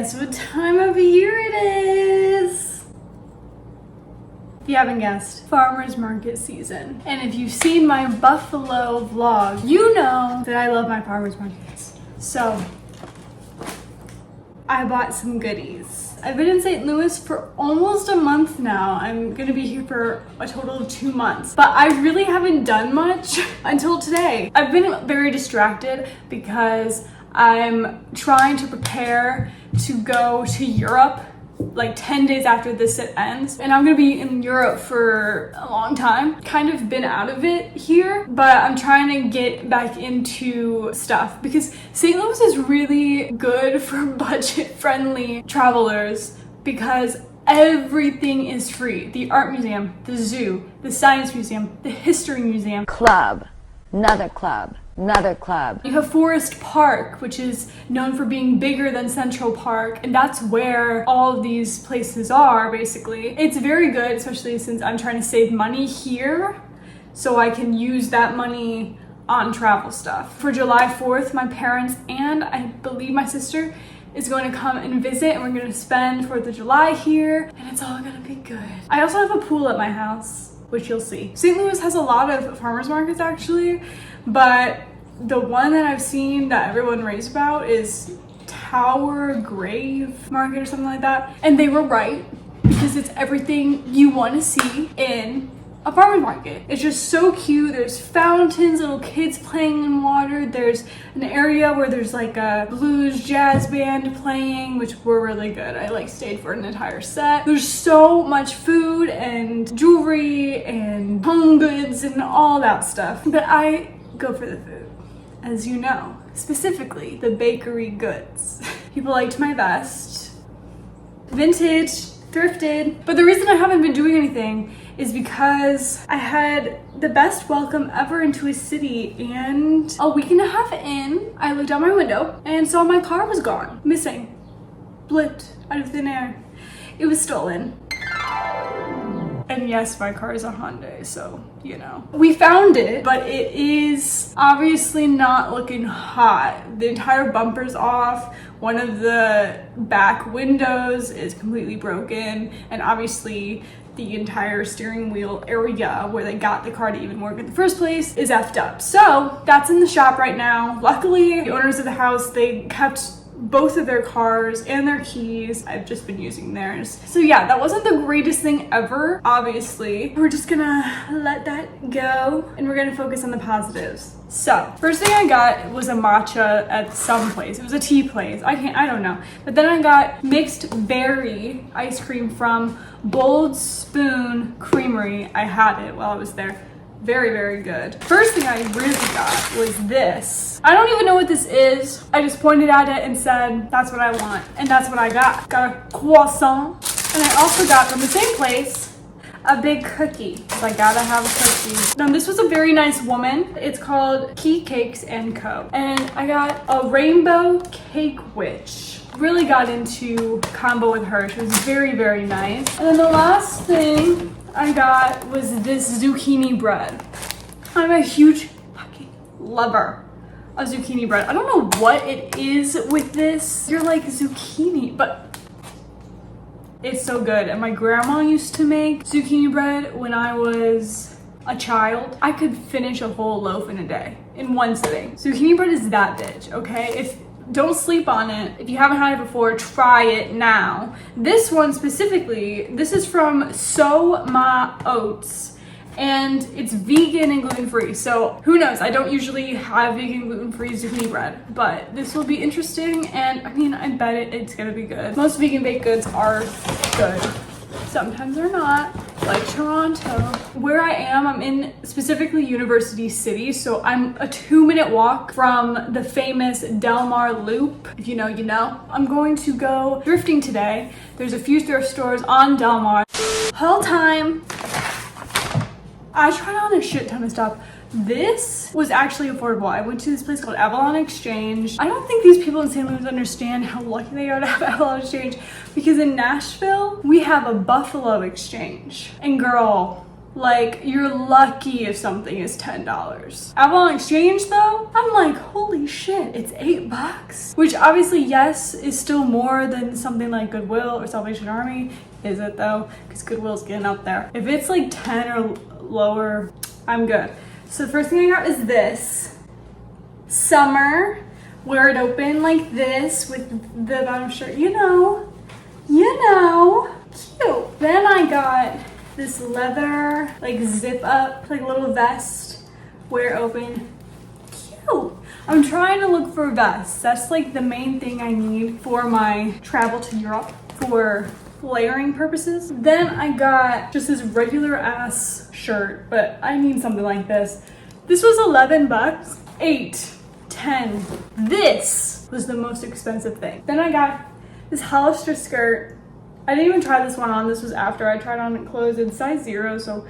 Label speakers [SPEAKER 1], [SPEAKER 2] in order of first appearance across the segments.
[SPEAKER 1] Guess what time of year it is? If you haven't guessed, farmer's market season. And if you've seen my Buffalo vlog, you know that I love my farmer's markets. So I bought some goodies. I've been in St. Louis for almost a month now. I'm gonna be here for a total of 2 months, but I really haven't done much until today. I've been very distracted because I'm trying to prepare to go to Europe like 10 days after this set ends, and I'm gonna be in Europe for a long time. Kind of been out of it here, but I'm trying to get back into stuff because St. Louis is really good for budget-friendly travelers because everything is free. The art museum, the zoo, the science museum, the history museum.
[SPEAKER 2] Club, another club. Another club.
[SPEAKER 1] You have Forest Park, which is known for being bigger than Central Park, and that's where all of these places are, basically. It's very good, especially since I'm trying to save money here, so I can use that money on travel stuff. For July 4th, my parents and I believe my sister is going to come and visit, and we're going to spend 4th of July here, and it's all going to be good. I also have a pool at my house, which you'll see. St. Louis has a lot of farmers markets actually, but the one that I've seen that everyone raves about is Tower Grave Market or something like that. And they were right, because it's everything you want to see in a farmer's market. It's just so cute. There's fountains, little kids playing in water. There's an area where there's like a blues jazz band playing, which were really good. I like stayed for an entire set. There's so much food and jewelry and home goods and all that stuff. But I go for the food, as you know, specifically the bakery goods. People liked my vest. Vintage, thrifted. But the reason I haven't been doing anything is because I had the best welcome ever into a city, and a week and a half in, I looked out my window and saw my car was gone, missing, blipped out of thin air. It was stolen. And yes, my car is a Hyundai, so, you know. We found it, but it is obviously not looking hot. The entire bumper's off. One of the back windows is completely broken, and obviously the entire steering wheel area where they got the car to even work in the first place is effed up. So that's in the shop right now. Luckily, the owners of the house, they kept both of their cars and their keys. I've just been using theirs. So yeah, that wasn't the greatest thing ever, obviously. We're just gonna let that go and we're gonna focus on the positives. So, first thing I got was a matcha at some place. It was a tea place. I don't know. But then I got mixed berry ice cream from Bold Spoon Creamery. I had it while I was there. Very, very good. First thing I really got was this. I don't even know what this is. I just pointed at it and said, that's what I want. And that's what I got. Got a croissant. And I also got from the same place a big cookie. So I gotta have a cookie. Now this was a very nice woman. It's called Cakes and Co. And I got a rainbow cake witch. Really got into combo with her. She was very, very nice. And then the last thing I got was this zucchini bread. I'm a huge fucking lover of zucchini bread. I don't know what it is with this. You're like zucchini, but it's so good. And my grandma used to make zucchini bread when I was a child. I could finish a whole loaf in a day, in one sitting. Zucchini bread is that bitch, okay? Don't sleep on it. If you haven't had it before, try it now. This one specifically, this is from Ma Oats, and it's vegan and gluten-free. So who knows? I don't usually have vegan gluten-free zucchini bread, but this will be interesting, and I mean, I bet it's gonna be good. Most vegan baked goods are good. Sometimes they're not, like Toronto. Where I am, I'm in specifically University City, so I'm a 2-minute walk from the famous Delmar Loop. If you know, you know. I'm going to go thrifting today. There's a few thrift stores on Delmar. Haul time. I tried on a shit ton of stuff. This was actually affordable. I went to this place called Avalon Exchange. I don't think these people in St. Louis understand how lucky they are to have Avalon Exchange, because in Nashville, we have a Buffalo Exchange. And girl, Like, you're lucky if something is $10. Avalon Exchange though, I'm like, holy shit, it's $8. Which obviously, yes, is still more than something like Goodwill or Salvation Army. Is it though? Because Goodwill's getting up there. If it's like 10 or lower, I'm good. So the first thing I got is this. Summer, wear it open like this with the bottom shirt, you know, cute. Then I got this leather, like zip up, like little vest, wear open, cute. I'm trying to look for vests. That's like the main thing I need for my travel to Europe for layering purposes. Then I got just this regular ass shirt, but I need something like this. This was $11, 8, 10. This was the most expensive thing. Then I got this Hollister skirt. I didn't even try this one on. This was after I tried on clothes in size 0, so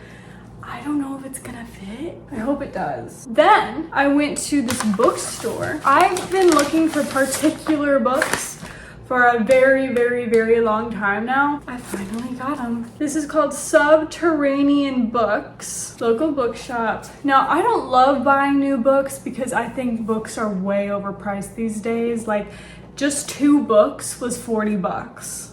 [SPEAKER 1] I don't know if it's gonna fit. I hope it does. Then I went to this bookstore. I've been looking for particular books for a very, very, very long time now. I finally got them. This is called Subterranean Books, local bookshop. Now, I don't love buying new books because I think books are way overpriced these days. Like, just 2 books was $40.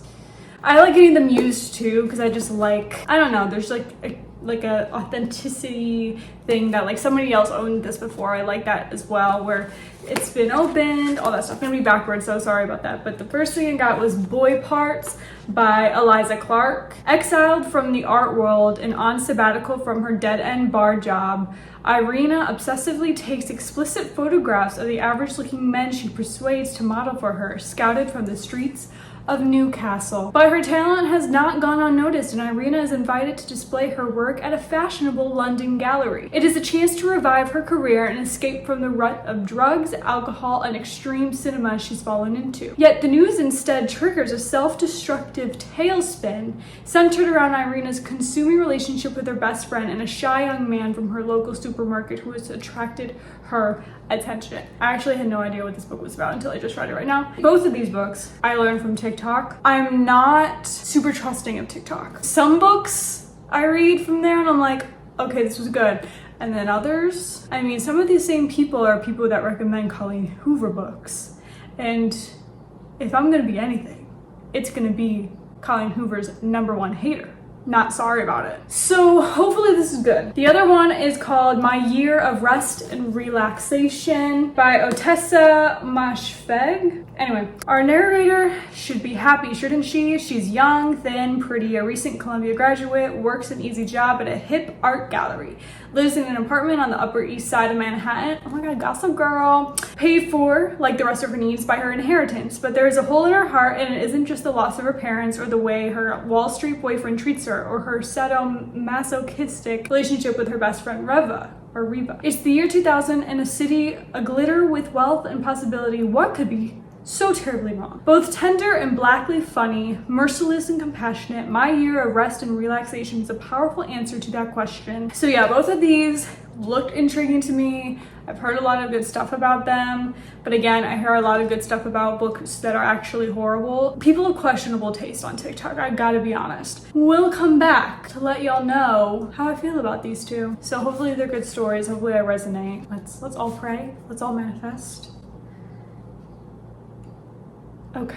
[SPEAKER 1] I like getting them used too because I just like, I don't know, there's like a authenticity thing that like somebody else owned this before. I like that as well, where it's been opened, all that stuff. I'm gonna be backwards, so sorry about that. But the first thing I got was Boy Parts by Eliza Clark. Exiled from the art world and on sabbatical from her dead-end bar job, Irina obsessively takes explicit photographs of the average-looking men she persuades to model for her, scouted from the streets of Newcastle. But her talent has not gone unnoticed, and Irina is invited to display her work at a fashionable London gallery. It is a chance to revive her career and escape from the rut of drugs, alcohol, and extreme cinema she's fallen into. Yet the news instead triggers a self-destructive tailspin centered around Irina's consuming relationship with her best friend and a shy young man from her local supermarket who has attracted her attention. I actually had no idea what this book was about until I just read it right now. Both of these books I learned from TikTok. I'm not super trusting of TikTok. Some books I read from there and I'm like, okay, this was good. And then others, I mean, some of these same people are people that recommend Colleen Hoover books. And if I'm gonna be anything, it's gonna be Colleen Hoover's #1 hater. Not sorry about it. So hopefully this is good. The other one is called My Year of Rest and Relaxation by Otessa Mashfeg. Anyway, our narrator should be happy, shouldn't she? She's young, thin, pretty, a recent Columbia graduate, works an easy job at a hip art gallery, lives in an apartment on the Upper East Side of Manhattan. Oh my God, Gossip Girl. Paid for, like the rest of her needs, by her inheritance, but there is a hole in her heart, and it isn't just the loss of her parents or the way her Wall Street boyfriend treats her or her sadomasochistic relationship with her best friend Reva. It's the year 2000 and a city aglitter with wealth and possibility. What could be so terribly wrong? Both tender and blackly funny, merciless and compassionate, My Year of Rest and Relaxation is a powerful answer to that question. So yeah, both of these looked intriguing to me. I've heard a lot of good stuff about them, but again, I hear a lot of good stuff about books that are actually horrible. People of questionable taste on TikTok, I gotta be honest. We'll come back to let y'all know how I feel about these two. So hopefully they're good stories, hopefully I resonate. Let's all pray, let's all manifest. Okay.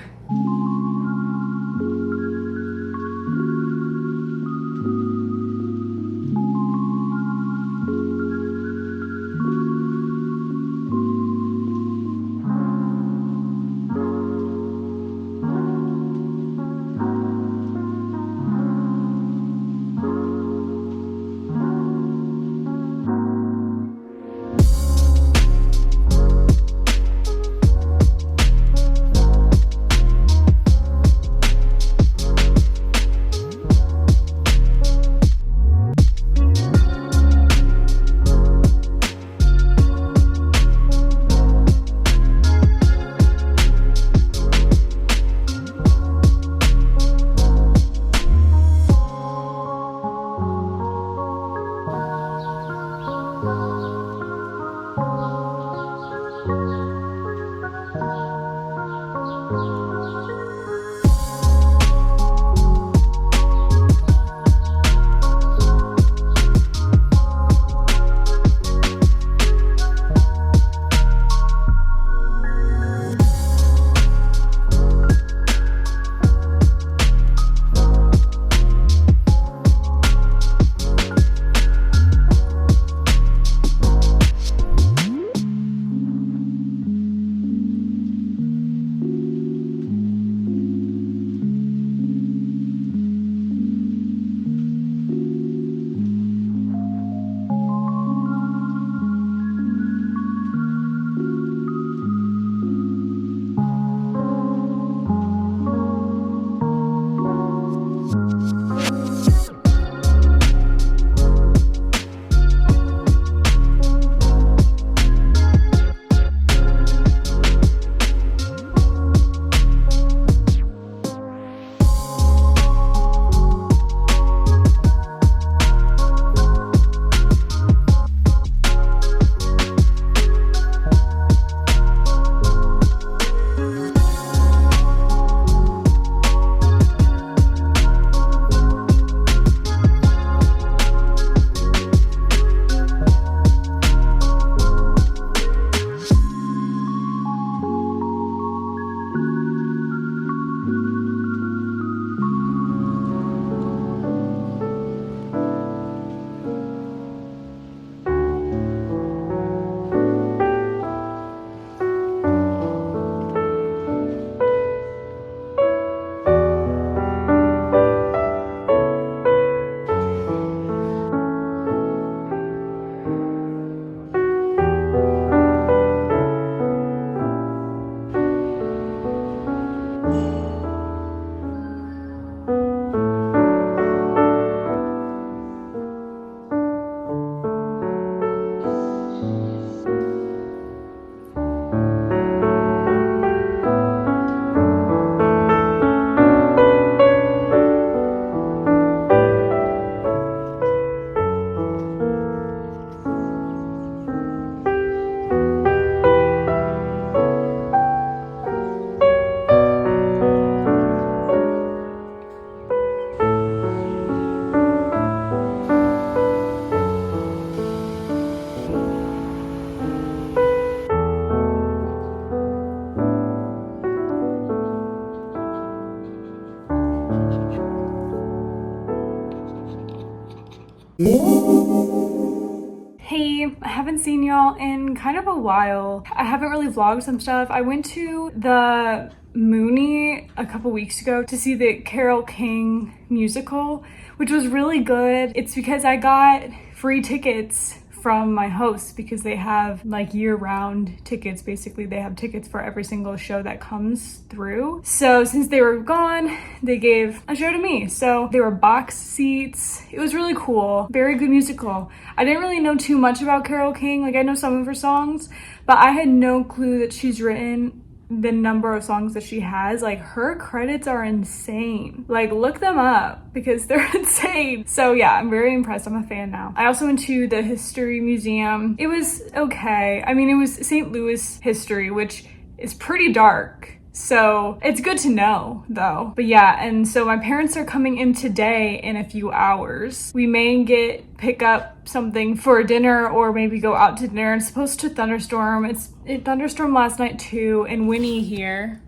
[SPEAKER 1] Hey, I haven't seen y'all in kind of a while. I haven't really vlogged some stuff. I went to the Muny a couple weeks ago to see the Carole King musical, which was really good. It's because I got free tickets from my hosts because they have like year-round tickets. Basically, they have tickets for every single show that comes through. So since they were gone, they gave a show to me. So they were box seats. It was really cool. Very good musical. I didn't really know too much about Carole King. Like, I know some of her songs, but I had no clue that she's written the number of songs that she has. Like, her credits are insane. Like, look them up because they're insane. So yeah, I'm very impressed. I'm a fan now. I also went to the history museum. It was okay. I mean, it was St. Louis history, which is pretty dark. So it's good to know though. But yeah, and so my parents are coming in today in a few hours. We may pick up something for dinner or maybe go out to dinner. It's supposed to thunderstorm. It thunderstormed last night too, and Winnie here.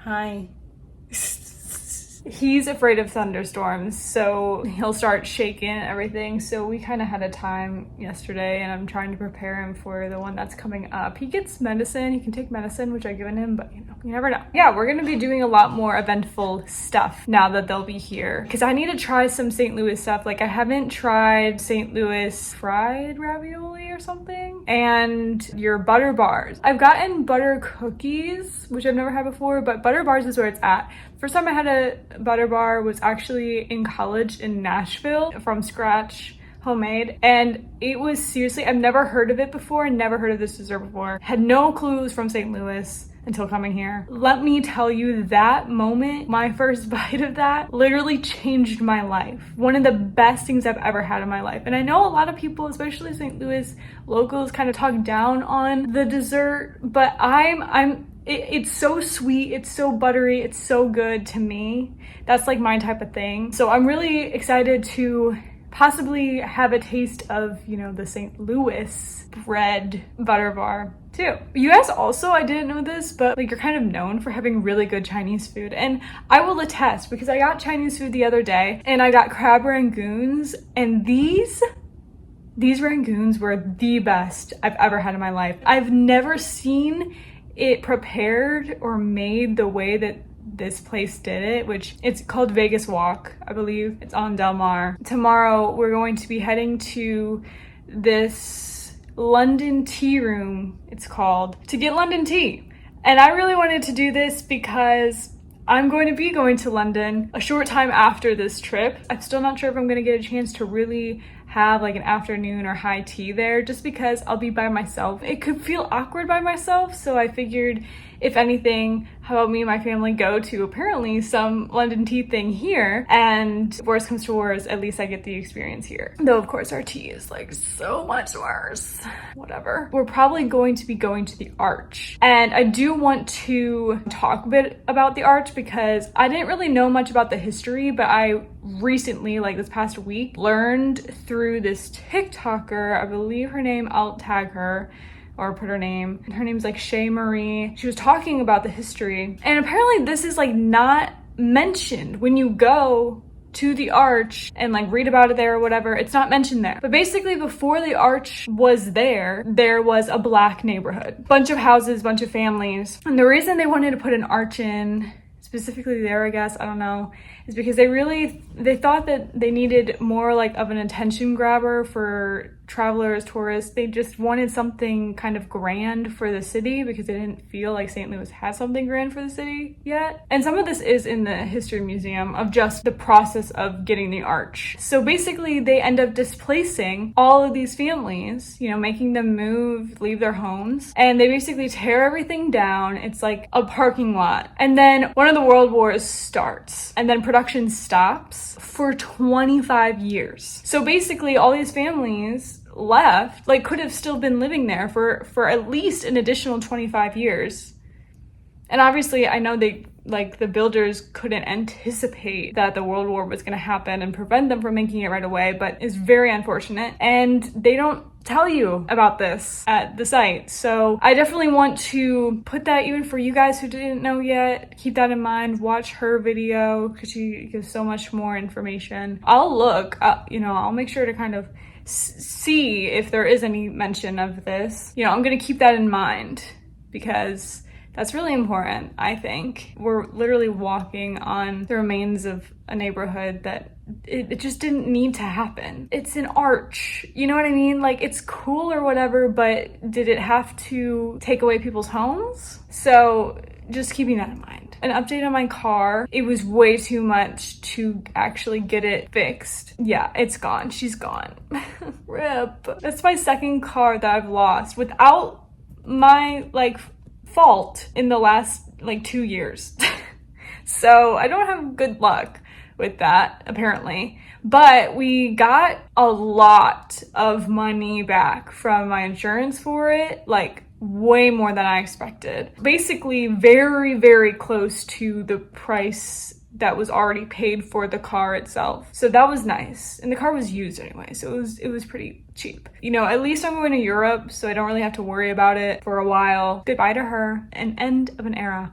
[SPEAKER 1] Hi. He's afraid of thunderstorms, so he'll start shaking everything. So we kind of had a time yesterday, and I'm trying to prepare him for the one that's coming up. He gets medicine. He can take medicine, which I've given him, but you never know. Yeah, we're gonna be doing a lot more eventful stuff now that they'll be here, because I need to try some St. Louis stuff. Like, I haven't tried St. Louis fried ravioli or something, and your butter bars. I've gotten butter cookies, which I've never had before, but butter bars is where it's at. First time I had a butter bar was actually in college in Nashville, from scratch, homemade, and it was seriously, I've never heard of it before, never heard of this dessert before, had no clue it was from St. Louis until coming here. Let me tell you, that moment, my first bite of that, literally changed my life. One of the best things I've ever had in my life. And I know a lot of people, especially St. Louis locals, kind of talk down on the dessert, but it's so sweet, it's so buttery, it's so good to me. That's like my type of thing. So I'm really excited to possibly have a taste of, the St. Louis bread butter bar too. You guys also, I didn't know this, but like, you're kind of known for having really good Chinese food. And I will attest, because I got Chinese food the other day and I got crab rangoons, and these rangoons were the best I've ever had in my life. I've never seen it prepared or made the way that this place did it, which it's called Vegas Walk, I believe. It's on Delmar. Tomorrow we're going to be heading to this London tea room, it's called, to get London tea. And I really wanted to do this because I'm going to be going to London a short time after this trip. I'm still not sure if I'm going to get a chance to really have like an afternoon or high tea there, just because I'll be by myself. It could feel awkward by myself, so I figured, if anything, how about me and my family go to apparently some London tea thing here, and worst comes to worst, at least I get the experience here. Though of course our tea is like so much worse. Whatever. We're probably going to be going to the Arch, and I do want to talk a bit about the Arch because I didn't really know much about the history, but I recently, like this past week, learned through this TikToker, I believe her name, I'll tag her or put her name. Her name's like Shay Marie. She was talking about the history, and apparently this is like not mentioned when you go to the Arch and like read about it there or whatever. It's not mentioned there. But basically, before the Arch was there was a black neighborhood, bunch of houses, bunch of families, and the reason they wanted to put an arch in specifically there, I guess, I don't know, is because they thought that they needed more like of an attention grabber for travelers, tourists. They just wanted something kind of grand for the city because they didn't feel like St. Louis had something grand for the city yet. And some of this is in the history museum of just the process of getting the arch. So basically they end up displacing all of these families, making them move, leave their homes, and they basically tear everything down. It's like a parking lot. And then one of the world wars starts, and then production stops for 25 years. So basically all these families left, like could have still been living there for at least an additional 25 years. And obviously I know they like the builders couldn't anticipate that the World War was going to happen and prevent them from making it right away, but is very unfortunate. And they don't tell you about this at the site. So I definitely want to put that, even for you guys who didn't know yet, keep that in mind. Watch her video because she gives so much more information. I'll look, I'll make sure to kind of see if there is any mention of this. I'm going to keep that in mind because that's really important, I think. We're literally walking on the remains of a neighborhood that it just didn't need to happen. It's an arch, you know what I mean? Like, it's cool or whatever, but did it have to take away people's homes? So just keeping that in mind. An update on my car. It was way too much to actually get it fixed. Yeah, it's gone. She's gone. RIP. That's my second car that I've lost without my fault in the last 2 years. So I don't have good luck with that, apparently. But we got a lot of money back from my insurance for it, way more than I expected. Basically very, very close to the price that was already paid for the car itself. So that was nice. And the car was used anyway, so it was pretty cheap. At least I'm going to Europe, so I don't really have to worry about it for a while. Goodbye to her. An end of an era.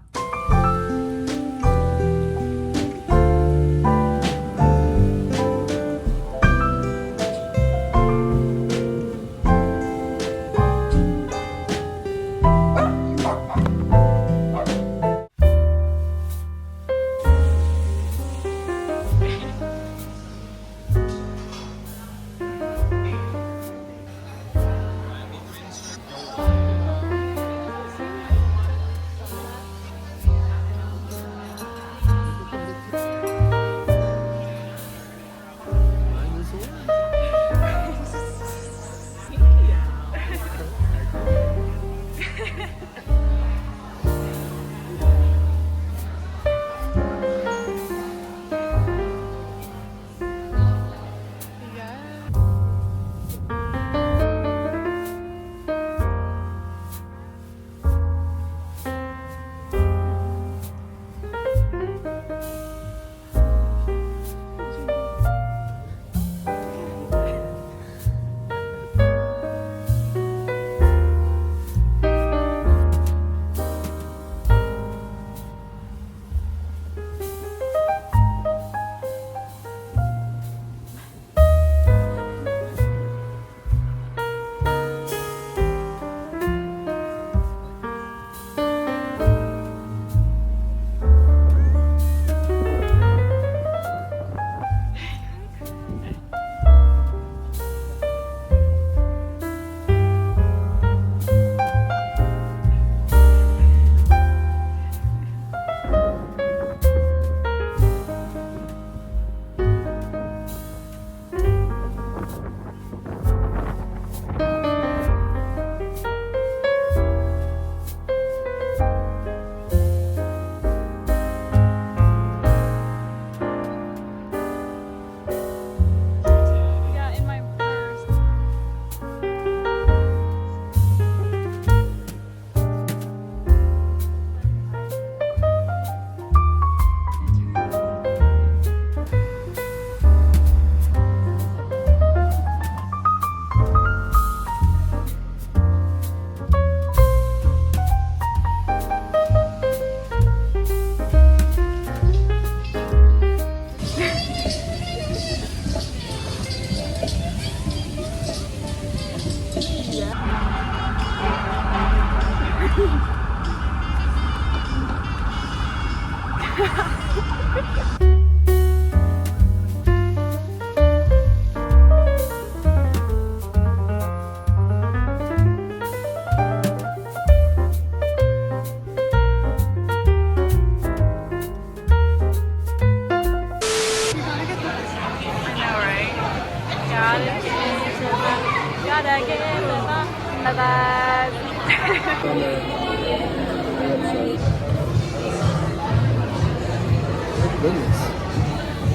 [SPEAKER 3] Goodness.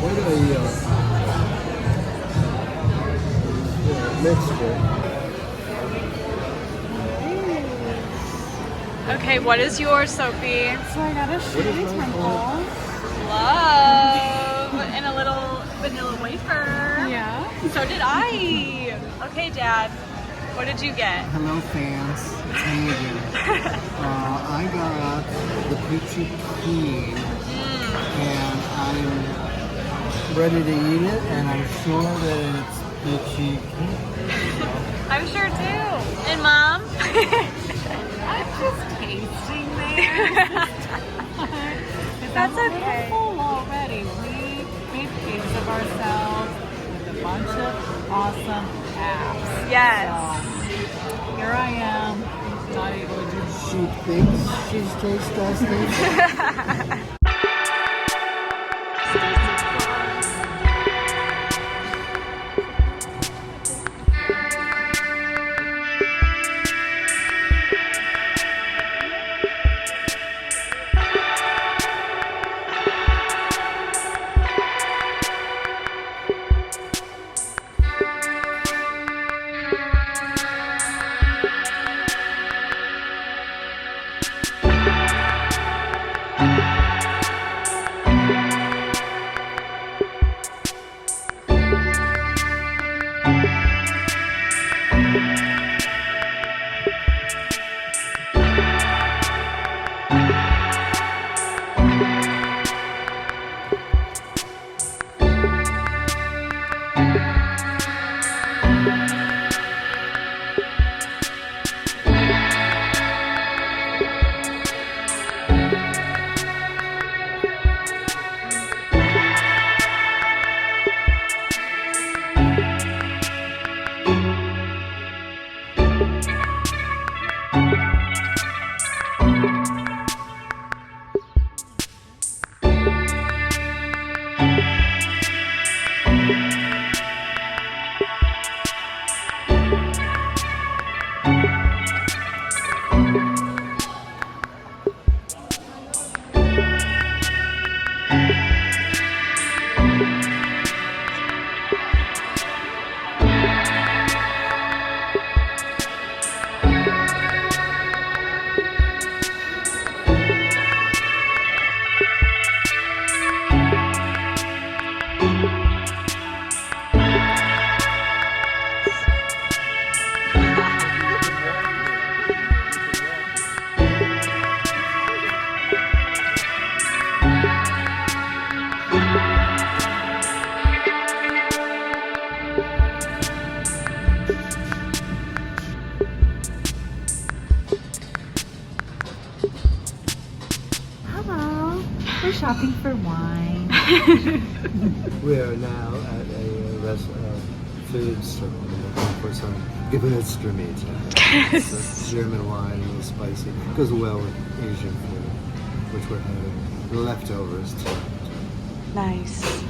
[SPEAKER 3] Why do they mixture?
[SPEAKER 1] Okay, what is yours, Sophie?
[SPEAKER 4] So I got a Shirley Temple.
[SPEAKER 1] Love. And a little vanilla wafer.
[SPEAKER 4] Yeah.
[SPEAKER 1] So did I. Okay, Dad. What did you get?
[SPEAKER 3] Hello, fans. It's me again. I got the peachy keen, and I'm ready to eat it, and I'm sure that it's peachy keen.
[SPEAKER 1] I'm sure too. And Mom?
[SPEAKER 4] I'm just tasting there.
[SPEAKER 1] That's okay.
[SPEAKER 4] Full already. We made pigs of ourselves with a bunch of awesome apps.
[SPEAKER 1] Yes.
[SPEAKER 4] So, here I am, not able to do
[SPEAKER 3] She thinks she's taste testing.
[SPEAKER 4] We're shopping for wine.
[SPEAKER 3] We are now at a food store looking for some Gewürztraminer. It's a German wine, a little spicy. Goes well with Asian food, which we're having. The leftovers too.
[SPEAKER 1] Nice.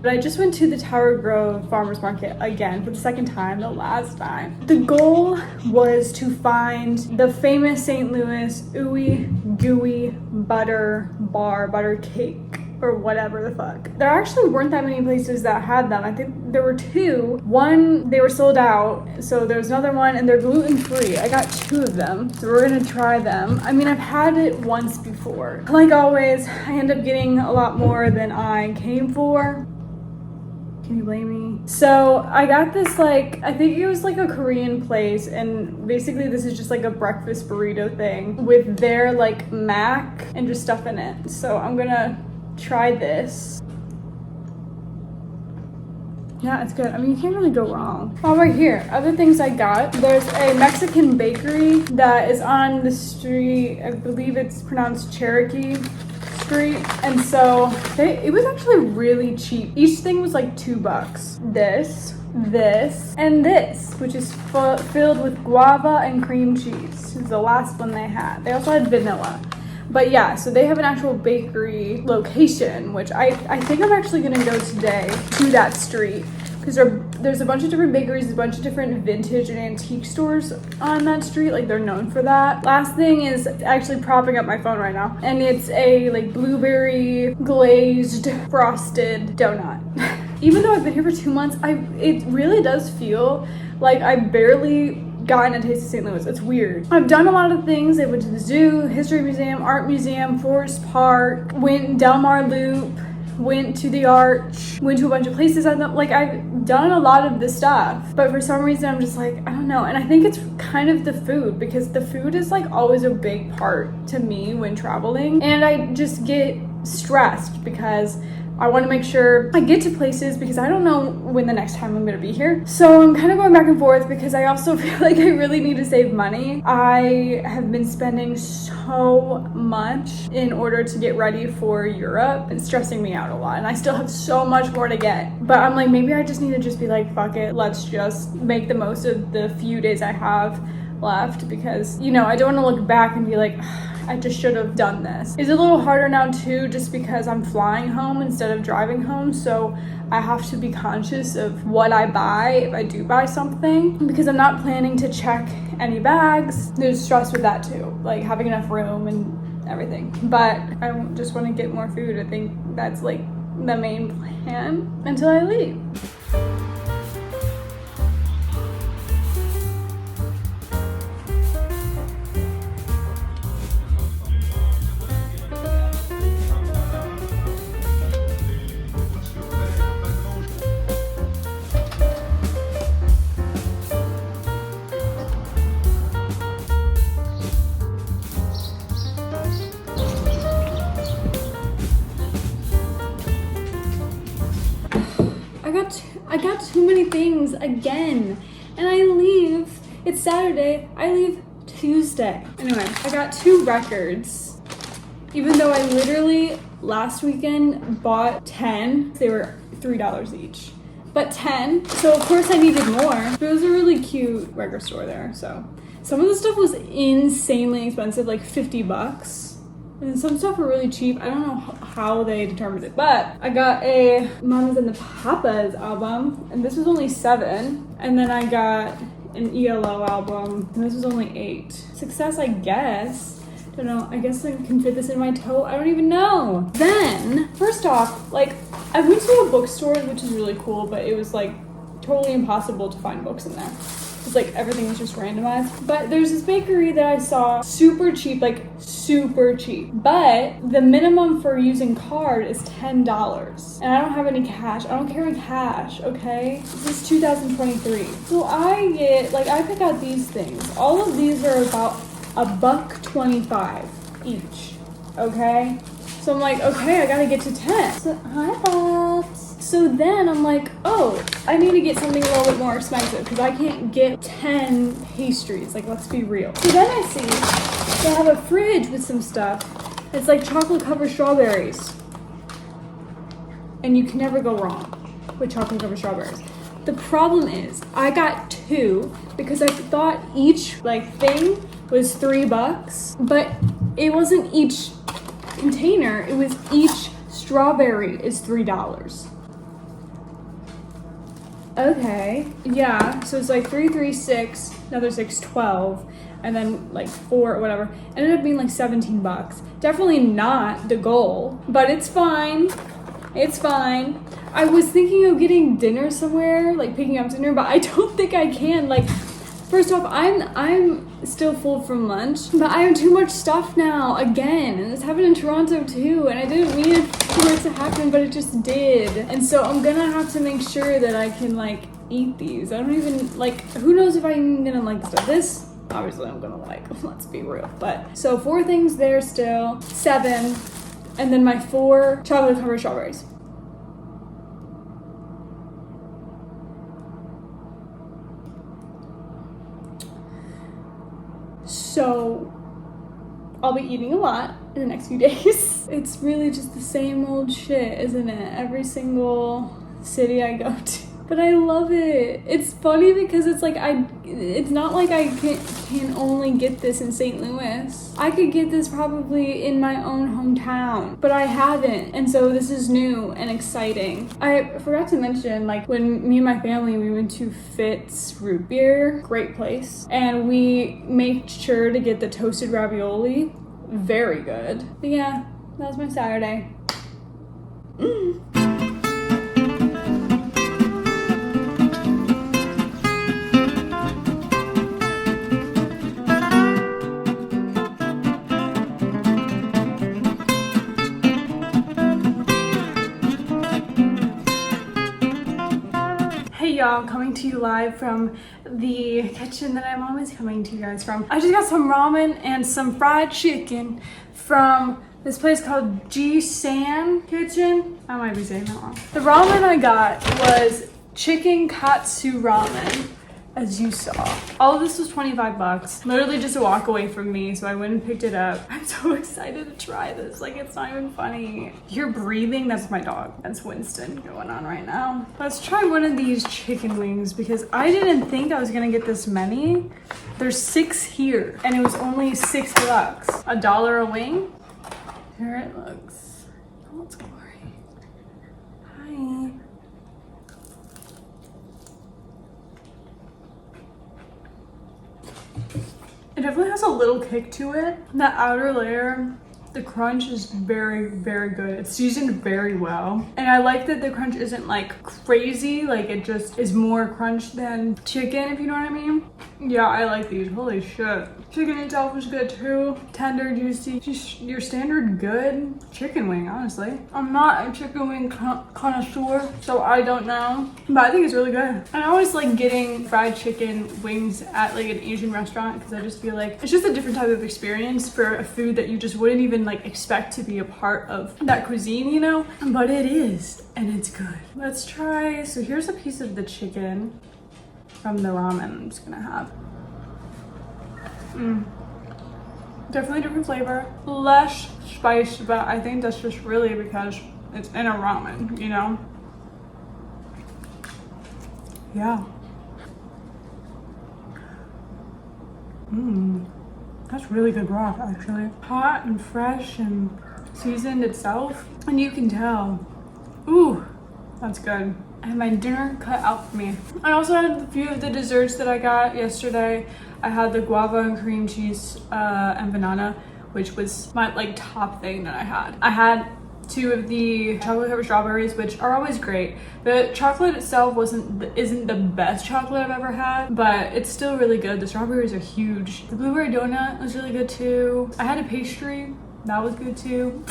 [SPEAKER 1] But I just went to the Tower Grove Farmers Market again for the second time, the last time. The goal was to find the famous St. Louis ooey gooey butter bar, butter cake, or whatever the fuck. There actually weren't that many places that had them. I think there were two. One, they were sold out, so there was another one, and they're gluten-free. I got two of them, so we're gonna try them. I mean, I've had it once before. Like always, I end up getting a lot more than I came for. Can you blame me? So I got this, like, I think it was like a Korean place, and basically this is just like a breakfast burrito thing with their like mac and just stuff in it. So I'm gonna try this. Yeah, it's good. I mean, you can't really go wrong. Oh, right here. Other things I got. There's a Mexican bakery that is on the street. I believe it's pronounced Cherokee Street. And so it was actually really cheap. Each thing was like $2. This, and this, which is filled with guava and cream cheese. This is the last one they had. They also had vanilla. But yeah, so they have an actual bakery location, which I think I'm actually gonna go today to that street, because there's a bunch of different bakeries, a bunch of different vintage and antique stores on that street. Like, they're known for that. Last thing is actually propping up my phone right now, and it's a like blueberry glazed frosted donut. Even though I've been here for 2 months, it really does feel like I barely gotten a taste of St. Louis. It's weird. I've done a lot of things. I went to the zoo, history museum, art museum, Forest Park, went Delmar Loop, went to the Arch, went to a bunch of places. I've done a lot of this stuff, but for some reason I'm just like, I don't know. And I think it's kind of the food, because the food is like always a big part to me when traveling, and I just get stressed because I want to make sure I get to places, because I don't know when the next time I'm going to be here. So I'm kind of going back and forth, because I also feel like I really need to save money. I have been spending so much in order to get ready for Europe. It's stressing me out a lot, and I still have so much more to get. But I'm like, maybe I just need to just be like, fuck it. Let's just make the most of the few days I have left, because, you know, I don't want to look back and be like, I just should have done this. It's a little harder now too, just because I'm flying home instead of driving home, so I have to be conscious of what I buy if I do buy something, because I'm not planning to check any bags. There's stress with that too, like having enough room and everything. But I just want to get more food. I think that's like the main plan until I leave. I got too many things again, and I leave. It's Saturday. I leave Tuesday. Anyway, I got 2 records, even though I literally last weekend bought 10. They were $3 each, but 10. So of course I needed more. But it was a really cute record store there. So some of the stuff was insanely expensive, like $50. And some stuff were really cheap. I don't know how they determined it, but I got a Mamas and the Papas album, and this was only $7. And then I got an ELO album, and this was only $8. Success, I guess. Don't know. I guess I can fit this in my toe. I don't even know. Then, first off, like, I went to a bookstore, which is really cool, but it was like totally impossible to find books in there. It's like everything was just randomized. But there's this bakery that I saw, super cheap, like super cheap. But the minimum for using card is $10. And I don't have any cash. I don't carry cash, okay? This is 2023. So I pick out these things. All of these are about $1.25 each, okay? So I'm like, okay, I gotta get to 10. So, hi, Pops. So then I'm like, oh, I need to get something a little bit more expensive, because I can't get 10 pastries. Like, let's be real. So then I see they have a fridge with some stuff. It's like chocolate covered strawberries. And you can never go wrong with chocolate covered strawberries. The problem is, I got 2 because I thought each like thing was $3, but it wasn't each container, it was each strawberry is $3. Okay, yeah, so it's like 3, 3, 6, another 6, 12, and then like 4 or whatever. Ended up being like $17. Definitely not the goal, but it's fine. It's fine. I was thinking of getting dinner somewhere, like picking up dinner, but I don't think I can. Like, first off, I'm still full from lunch, but I have too much stuff now again, and this happened in Toronto too, and I didn't mean it for it to happen, but it just did. And so I'm gonna have to make sure that I can like eat these. I don't even like, who knows if I'm gonna like stuff. This obviously I'm gonna like, let's be real. But so 4 things there still, 7, and then my 4 chocolate covered strawberries. So I'll be eating a lot in the next few days. It's really just the same old shit, isn't it? Every single city I go to. But I love it. It's funny because it's like it's not like I can only get this in St. Louis. I could get this probably in my own hometown, but I haven't. And so this is new and exciting. I forgot to mention, like, when me and my family, we went to Fitz root beer, great place. And we made sure to get the toasted ravioli, very good. But yeah, that was my Saturday. Y'all, coming to you live from the kitchen that I'm always coming to you guys from. I just got some ramen and some fried chicken from this place called G-San Kitchen. I might be saying that wrong. The ramen I got was chicken katsu ramen, as you saw. All of this was 25 bucks. Literally just a walk away from me, so I went and picked it up. I'm so excited to try this. Like, it's not even funny. You're breathing, that's my dog. That's Winston going on right now. Let's try one of these chicken wings because I didn't think I was gonna get this many. There's 6 here and it was only 6 bucks. $1 a wing. Here it looks. Oh, it's glory. Hi. It definitely has a little kick to it. That outer layer, the crunch is very, very good. It's seasoned very well. And I like that the crunch isn't like crazy, like it just is more crunch than chicken, if you know what I mean. Yeah, I like these, holy shit. Chicken itself is good too. Tender, juicy, just your standard good chicken wing, honestly. I'm not a chicken wing connoisseur, so I don't know, but I think it's really good. I always like getting fried chicken wings at like an Asian restaurant because I just feel like it's just a different type of experience for a food that you just wouldn't even like expect to be a part of that cuisine, you know? But it is, and it's good. Let's try, so here's a piece of the chicken from the ramen I'm just gonna have. Definitely different flavor, less spice, but I think that's just really because it's in a ramen, you know? Yeah. That's really good broth, actually. Hot and fresh and seasoned itself, and you can tell. Ooh, that's good. I had my dinner cut out for me. I also had a few of the desserts that I got yesterday. I had the guava and cream cheese and banana, which was my like top thing that I had. I had 2 of the chocolate covered strawberries, which are always great. The chocolate itself isn't the best chocolate I've ever had, but it's still really good. The strawberries are huge. The blueberry donut was really good too. I had a pastry. That was good too.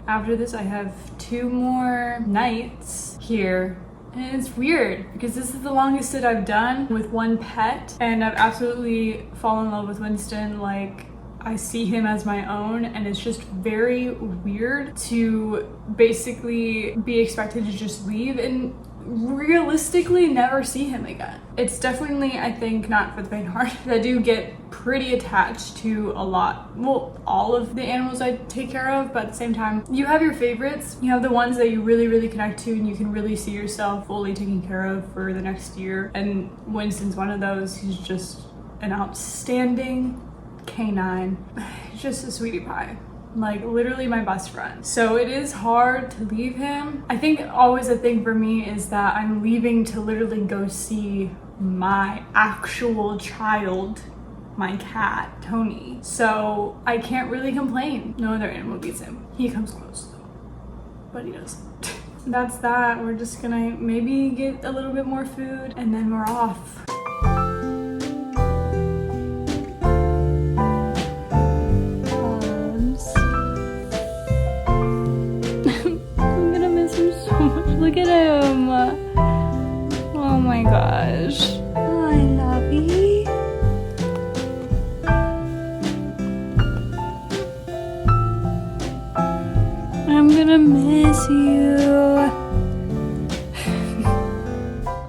[SPEAKER 1] After this, I have 2 more nights here. And it's weird because this is the longest sit I've done with one pet, and I've absolutely fallen in love with Winston. Like, I see him as my own, and it's just very weird to basically be expected to just leave and realistically never see him again. It's definitely, I think, not for the faint-hearted. I do get pretty attached to a lot, well, all of the animals I take care of, but at the same time, you have your favorites. You have the ones that you really, really connect to and you can really see yourself fully taking care of for the next year. And Winston's one of those. He's just an outstanding canine. He's just a sweetie pie. Like, literally my best friend. So it is hard to leave him. I think always a thing for me is that I'm leaving to literally go see my actual child, my cat, Tony. So I can't really complain. No other animal beats him. He comes close though, but he doesn't. That's that. We're just gonna maybe get a little bit more food and then we're off. Look at him. Oh my gosh. Hi, lovey. I'm gonna miss you.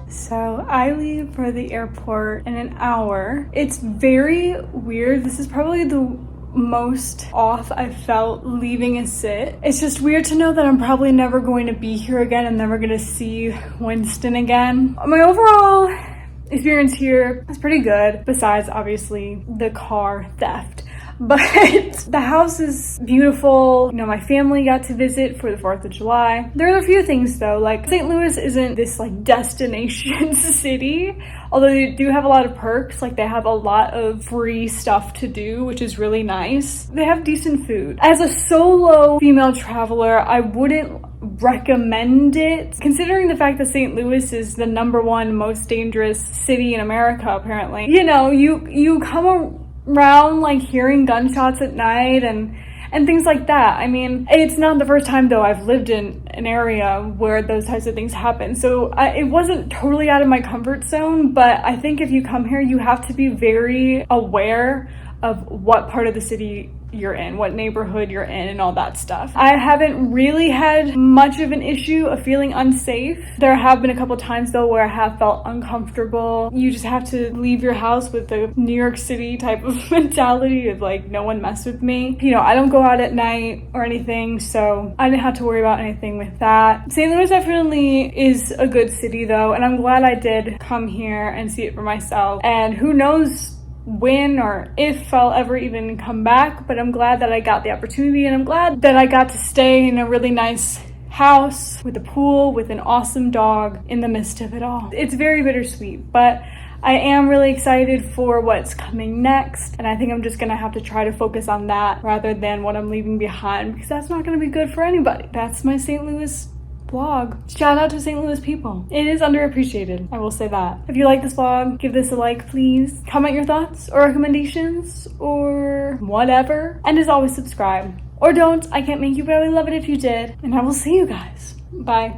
[SPEAKER 1] So I leave for the airport in an hour. It's very weird. This is probably the most off I felt leaving a sit. It's just weird to know that I'm probably never going to be here again. I'm never going to see Winston again. My overall experience here is pretty good, besides obviously the car theft. But the house is beautiful. You know, my family got to visit for the 4th of July. There are a few things though, like St. Louis isn't this like destination city, although they do have a lot of perks. Like they have a lot of free stuff to do, which is really nice. They have decent food. As a solo female traveler, I wouldn't recommend it, considering the fact that St. Louis is the #1 most dangerous city in America, apparently. You know, you come around like hearing gunshots at night and things like that. I mean, it's not the first time though I've lived in an area where those types of things happen, so it wasn't totally out of my comfort zone. But I think if you come here, you have to be very aware of what part of the city you're in, what neighborhood you're in, and all that stuff. I haven't really had much of an issue of feeling unsafe. There have been a couple times though where I have felt uncomfortable. You just have to leave your house with the New York City type of mentality of like, no one mess with me. You know, I don't go out at night or anything, so I didn't have to worry about anything with that. St. Louis definitely is a good city though, and I'm glad I did come here and see it for myself. And who knows when or if I'll ever even come back, but I'm glad that I got the opportunity, and I'm glad that I got to stay in a really nice house with a pool with an awesome dog in the midst of it all. It's very bittersweet, but I am really excited for what's coming next, and I think I'm just gonna have to try to focus on that rather than what I'm leaving behind, because that's not gonna be good for anybody. That's my St. Louis vlog. Shout out to St. Louis people. It is underappreciated, I will say that. If you like this vlog, give this a like, please. Comment your thoughts or recommendations or whatever. And as always, subscribe. Or don't. I can't make you, but I would love it if you did. And I will see you guys. Bye.